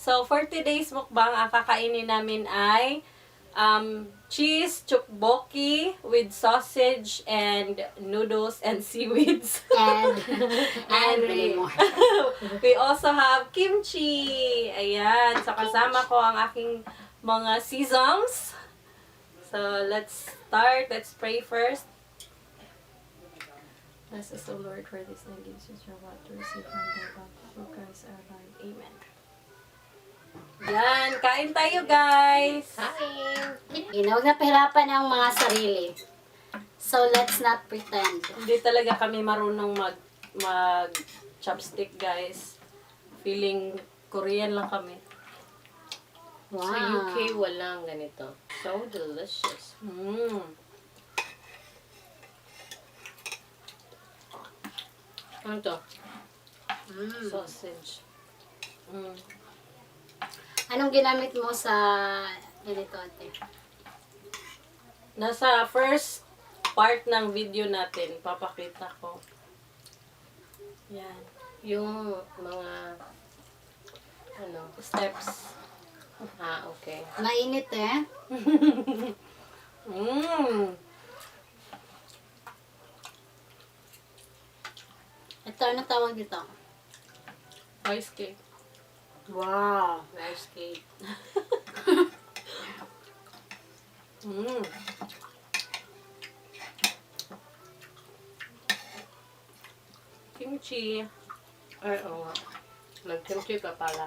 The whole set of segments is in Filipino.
So, for today's mukbang, ang kakainin namin ay cheese tteokbokki with sausage and noodles and seaweeds. And many more. We also have kimchi. Ayan. So, kasama ko ang aking mga seasons. So, let's start. Let's pray first. Bless us, O Lord, for this night gives us your water, receive from the above, through Christ our Lord. Amen. Yan, kain tayo guys! Kain! Huwag na pahirapan ang mga sarili. So, let's not pretend. Hindi talaga kami marunong mag chopstick guys. Feeling Korean lang kami. Wow. Sa UK, walang ganito. So delicious. Ano to? Sausage. Anong ginamit mo sa ganito, ate? Nasa first part ng video natin, papakita ko. Yan. Yung mga Steps. okay. Mainit eh. Ito, ano tawag dito? Rice cake. Wow. Rice cake. Kimchi. Ay, oo nga. Nag-kimchi pa pala.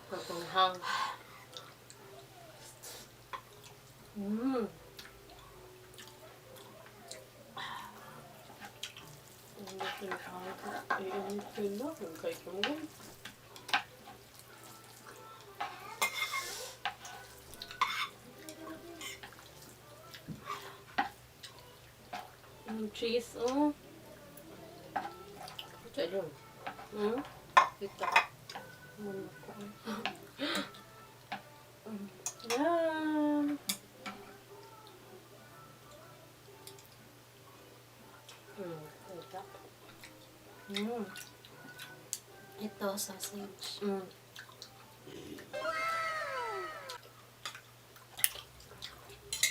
Mapunghang. Cheese, Ito yun. Ito. Yan. Ito. Ito, sausage.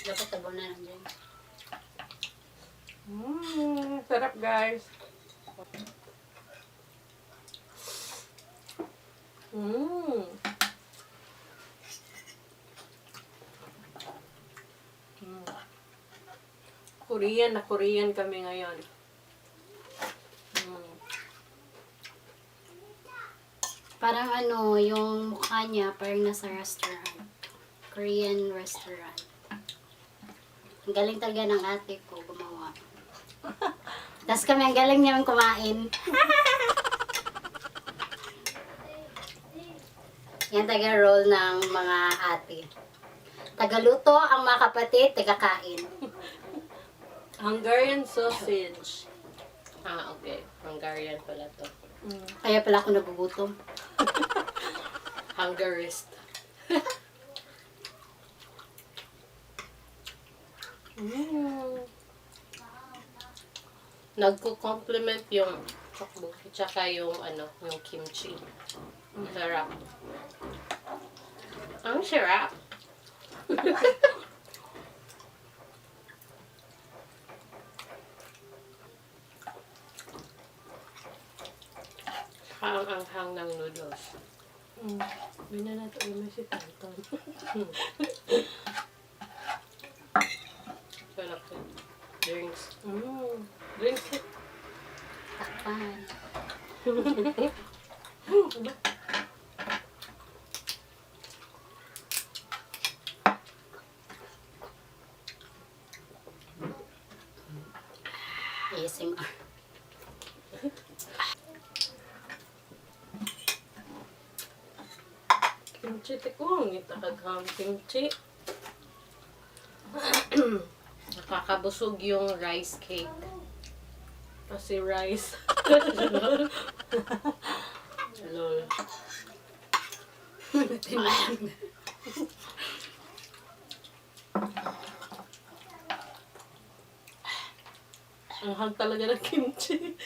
Dapat tabo na lang dyan. Sarap guys. Korean na Korean kami ngayon. Parang ano, yung mukha niya, parang nasa restaurant. Korean restaurant. Ang galing talaga ng ate ko gumawa. Tapos kami, ang galing niya kumain. Yan taga-roll ng mga ate. Tagaluto ang mga kapatid, taga-kain. Hungarian sausage. Okay. Hungarian pala to. Kaya pala ako nagugutom. Hungarist. Nagko-complement yung tteokbokki tsaka yung yung kimchi. Sarap. Ang sarap. Ang anghang ng noodles. Hindi na natin ulit si Tanton. Sarap yun. Drinks. Drinks. Takpan. ASMR. Kimchi tikong. Itakagham kimchi. Nakakabusog yung rice cake. Kasi rice. Lol. Tinayan. Ang hang talaga ng kimchi.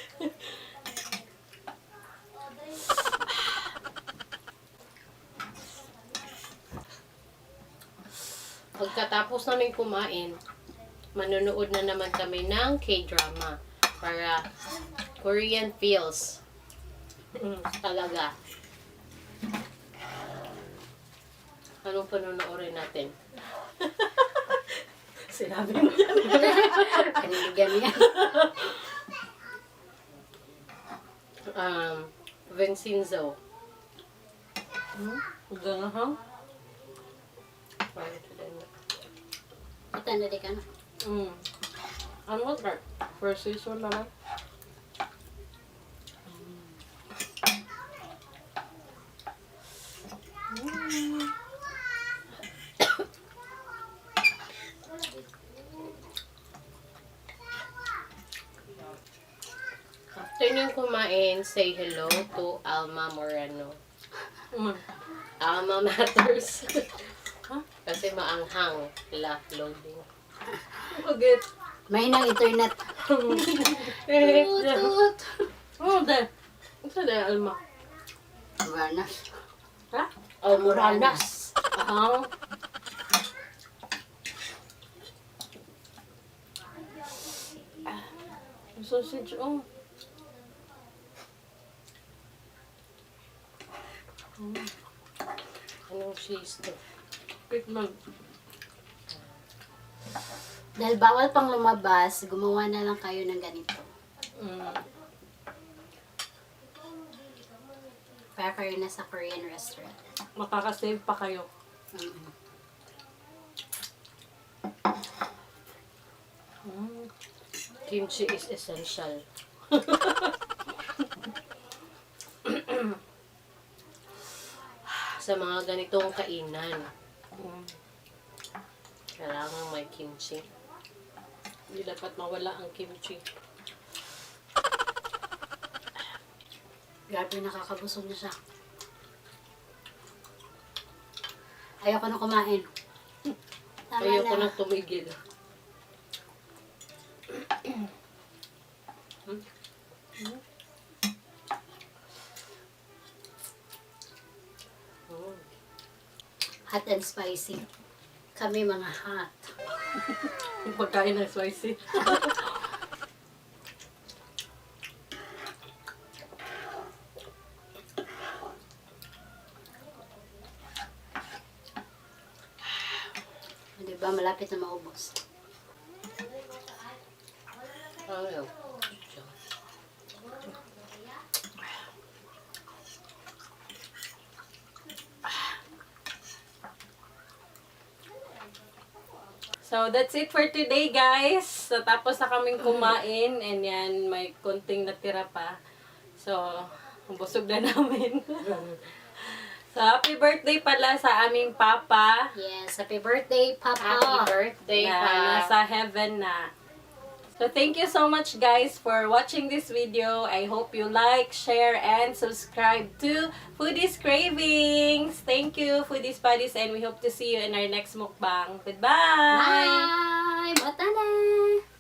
Pagkatapos namin kumain, manonood na naman kami ng K-drama para Korean feels. Talaga. Anong panonoorin natin? Sinabi mo yan. Kaniligan yan. Vincenzo. Hanggang hang? Kita na di ka na. Ano ba? First season naman. After niyong kumain, say hello to Alma Moreno. Alma matters. Kasi maanghang. Loading. Pagit. Mahinang internet. Tut. Oh, dahil. Ito dahil, Alma. Moranas. Ha? Oh, Moranas. Aha. Sausage, oh. Anong cheese to? Quick man. Dahil bawal pang lumabas, gumawa na lang kayo ng ganito. Para kayo nasa Korean restaurant. Makakasave pa kayo. Kimchi is essential. Sa mga ganitong kainan. Kailangan may kimchi. Hindi dapat mawala ang kimchi. Grabe, nakakabusog na siya. Ayoko na kumain. Tama Ayoko na. nang tumigil. Hot and spicy. Kami mga hot. Yung pagkain ng spicy. Diba, malapit na maubos. Ayaw. So, that's it for today, guys. So, tapos na kaming kumain. And yan, may konting natira pa. So, busog na namin. So, happy birthday pala sa aming papa. Yes, happy birthday, Papa. Happy birthday Na pa. nasa heaven na. So, thank you so much, guys, for watching this video. I hope you like, share, and subscribe to Foodiez Cravings. Thank you, Foodiez Buddiez, and we hope to see you in our next mukbang. Goodbye! Bye! Bata na!